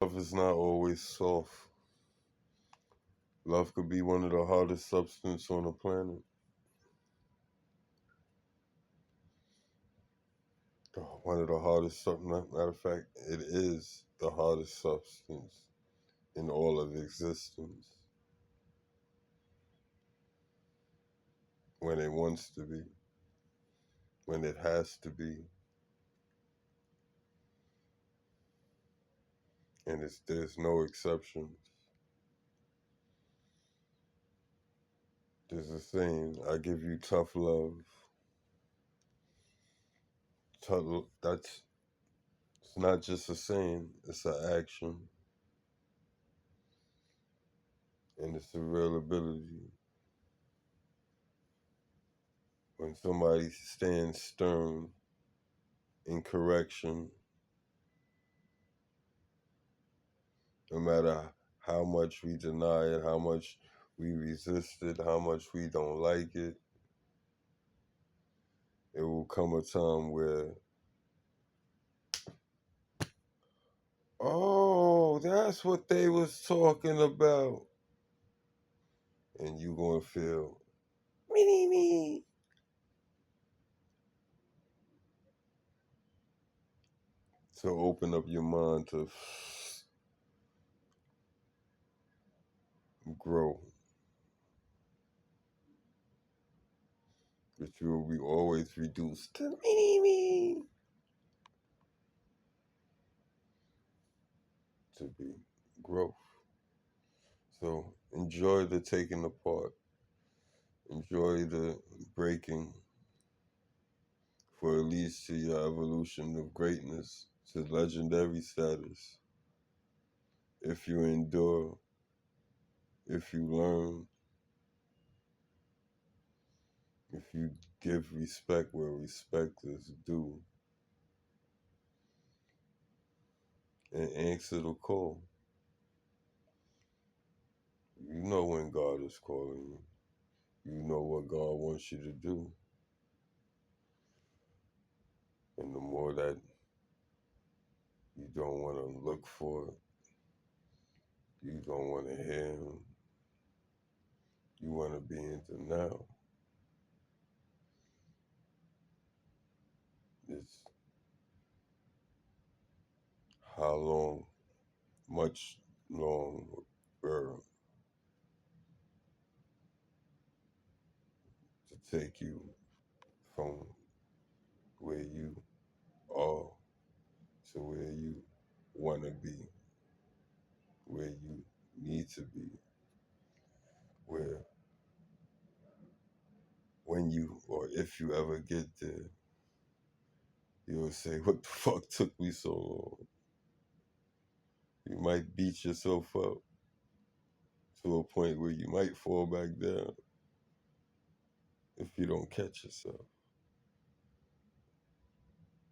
Love is not always soft. Love could be one of the hardest substances on the planet. One of the hardest, matter of fact, it is the hardest substance in all of existence. When it wants to be, when it has to be, and there's no exceptions. There's a saying, I give you tough love. That's, it's not just a saying, it's an action. And it's a real ability. When somebody stands stern in correction, no matter how much we deny it, how much we resist it, how much we don't like it, it will come a time where, oh, that's what they was talking about. And you gonna feel, me. To open up your mind to grow. But you will be always reduced to me. To be growth. So enjoy the taking apart. Enjoy the breaking for it leads to your evolution of greatness to legendary status. If you endure, if you learn, if you give respect where respect is due, and answer the call. You know when God is calling you. You know what God wants you to do. And the more that you don't want to look for it, you don't want to hear Him, you want to be in the now. It's how long, much longer to take you from where you are to where you want to be, where you need to be, where when you or if you ever get there, you'll say, what the fuck took me so long? You might beat yourself up to a point where you might fall back down if you don't catch yourself.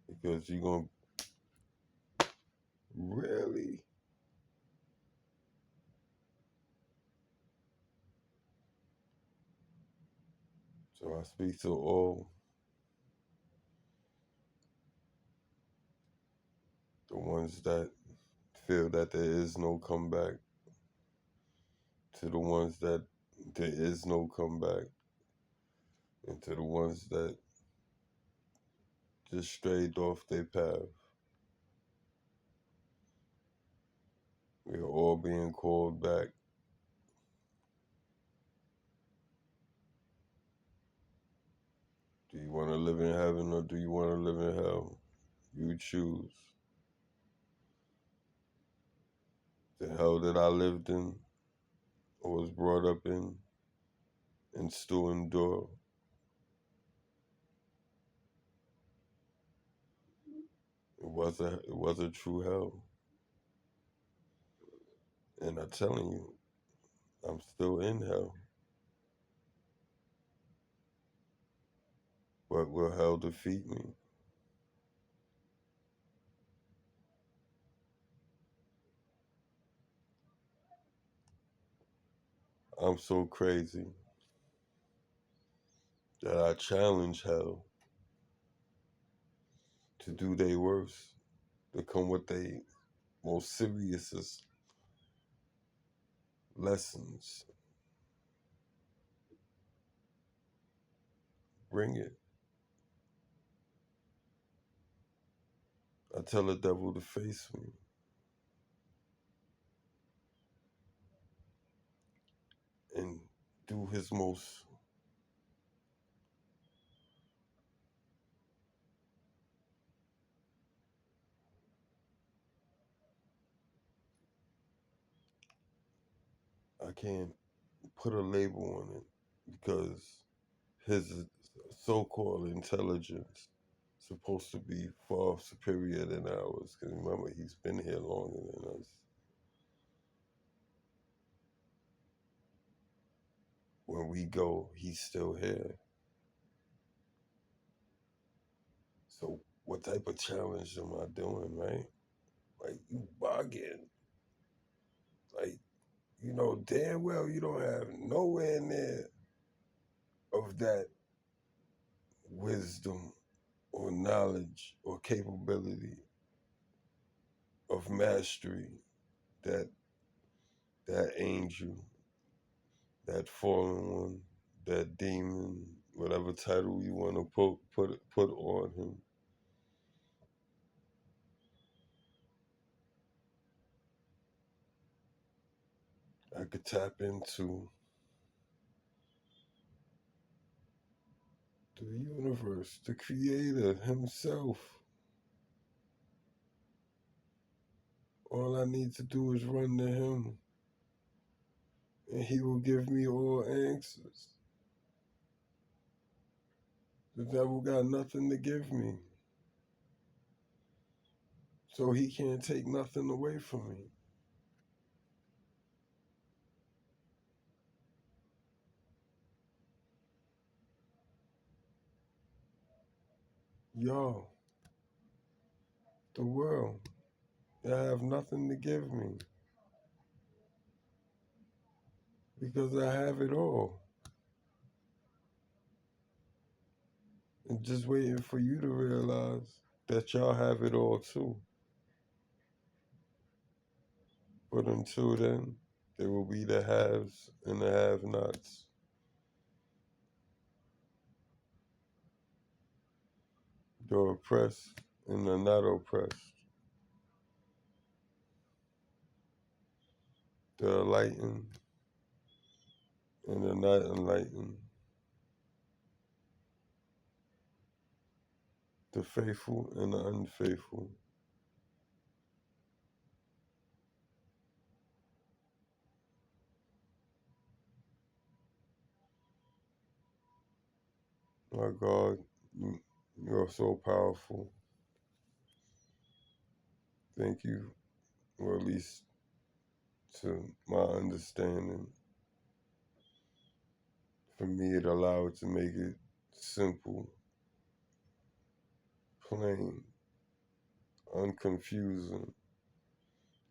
Because you're going to really. So I speak to all the ones that feel that there is no comeback, to the ones that there is no comeback, and to the ones that just strayed off their path. We are all being called back. Do you want to live in heaven or do you want to live in hell? You choose. The hell that I lived in or was brought up in and still endure. It was a true hell. And I'm telling you, I'm still in hell. But will hell defeat me? I'm so crazy that I challenge hell to do their worst, to come with their most serious lessons. Bring it. I tell the devil to face me and do his most I can't put a label on it because his so-called intelligence is supposed to be far superior than ours. Because remember, he's been here longer than us. When we go, he's still here. So what type of challenge am I doing, right? Like, you bugging. Like, you know damn well you don't have nowhere near of that wisdom or knowledge or capability of mastery that that angel, that fallen one, that demon, whatever title you want to put on him. I could tap into the universe, the creator himself. All I need to do is run to him, and he will give me all answers. The devil got nothing to give me, so he can't take nothing away from me. Y'all, the world, they have nothing to give me because I have it all. And just waiting for you to realize that y'all have it all too. But until then, there will be the haves and the have-nots. The oppressed and the not oppressed. The enlightened and the not enlightened. The faithful and the unfaithful. My God, you're so powerful. Thank you, or at least to my understanding. For me, it allowed to make it simple, plain, unconfusing,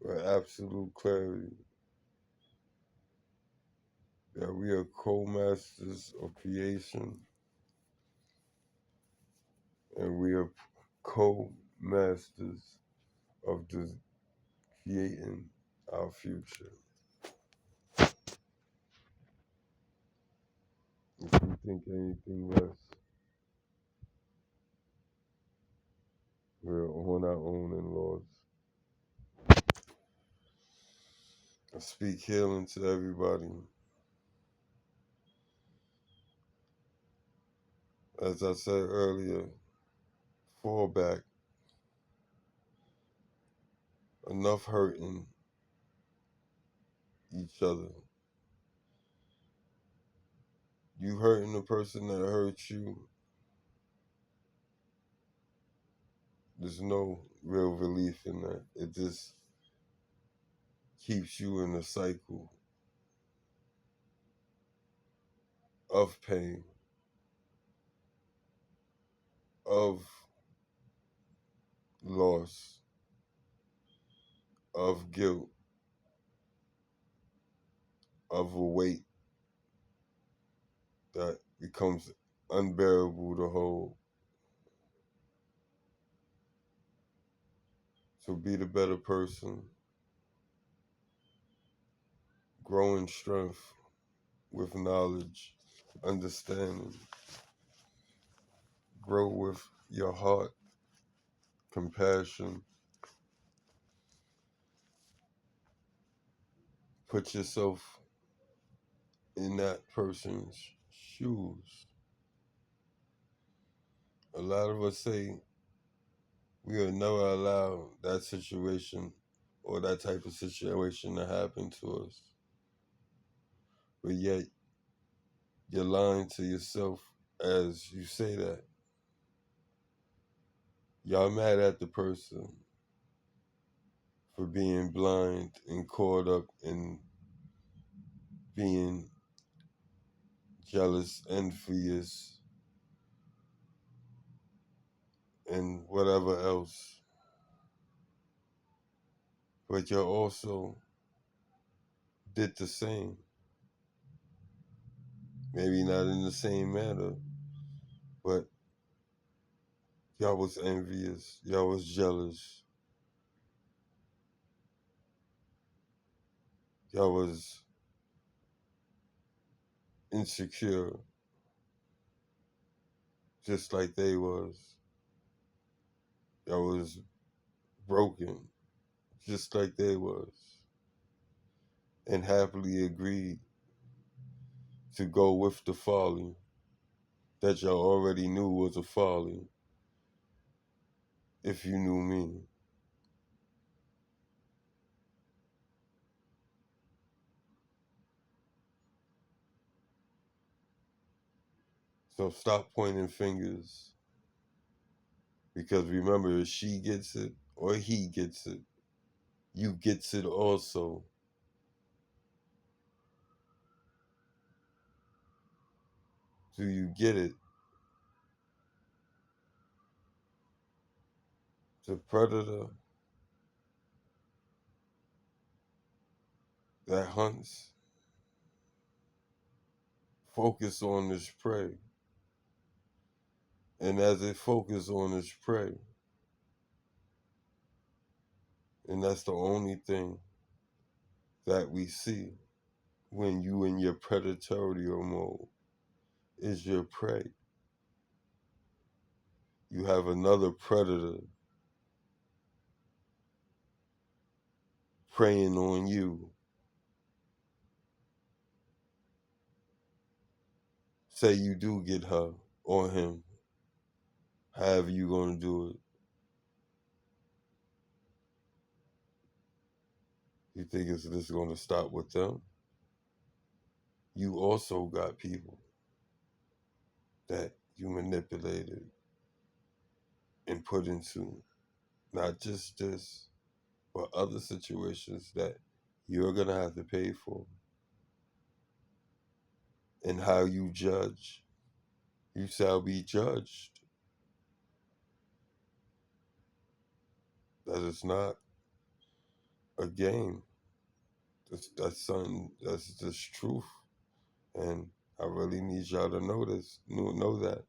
with absolute clarity that we are co-masters of creation and we are co-masters of creating our future. If you think anything less, we're on our own and lost. I speak healing to everybody. As I said earlier, fall back, enough hurting each other. You hurting the person that hurt you, there's no real relief in that. It just keeps you in a cycle of pain, of loss, of guilt, of a weight that becomes unbearable to hold. So be the better person, grow in strength with knowledge, understanding, grow with your heart, compassion. Put yourself in that person's shoes. A lot of us say we will never allow that situation or that type of situation to happen to us. But yet, you're lying to yourself as you say that. Y'all mad at the person for being blind and caught up in being jealous, envious, and whatever else. But you also did the same. Maybe not in the same manner, but y'all was envious, y'all was jealous, y'all was insecure, just like they was. Y'all was broken, just like they was, and happily agreed to go with the folly that y'all already knew was a folly, if you knew me. So stop pointing fingers, because remember, if she gets it or he gets it, you gets it also. Do you get it? The predator that hunts focus on its prey. And as it focuses on its prey, and that's the only thing that we see when you in your predatorial mode, is your prey. You have another predator preying on you. Say you do get her or him, however you gonna do it. You think it's just gonna stop with them? You also got people that you manipulated and put into not just this, but other situations that you're gonna have to pay for. And how you judge, you shall be judged. That is not a game. That's something, that's just truth. And I really need y'all to know this, know that.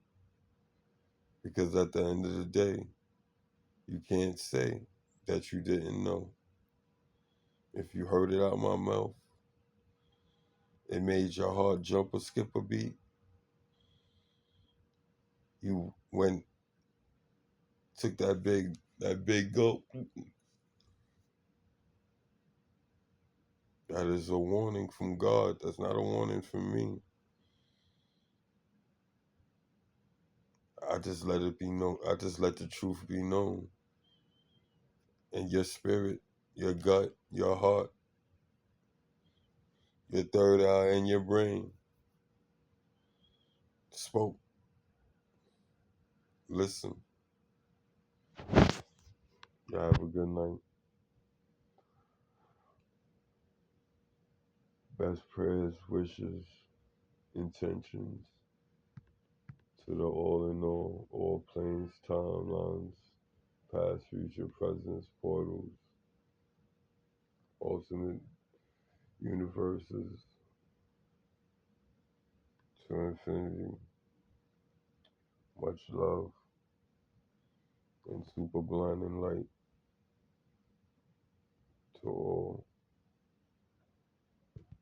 Because at the end of the day, you can't say that you didn't know. If you heard it out my mouth, it made your heart jump or skip a beat. You went, took that big gulp. That is a warning from God. That's not a warning from me. I just let it be known. I just let the truth be known. And your spirit your gut, your heart, your third eye, and your brain spoke. Listen. Y'all have a good night. Best prayers, wishes, intentions to the all in all planes, timelines, past, future, presence, portals, ultimate universes, to infinity. Much love and super blinding light to all.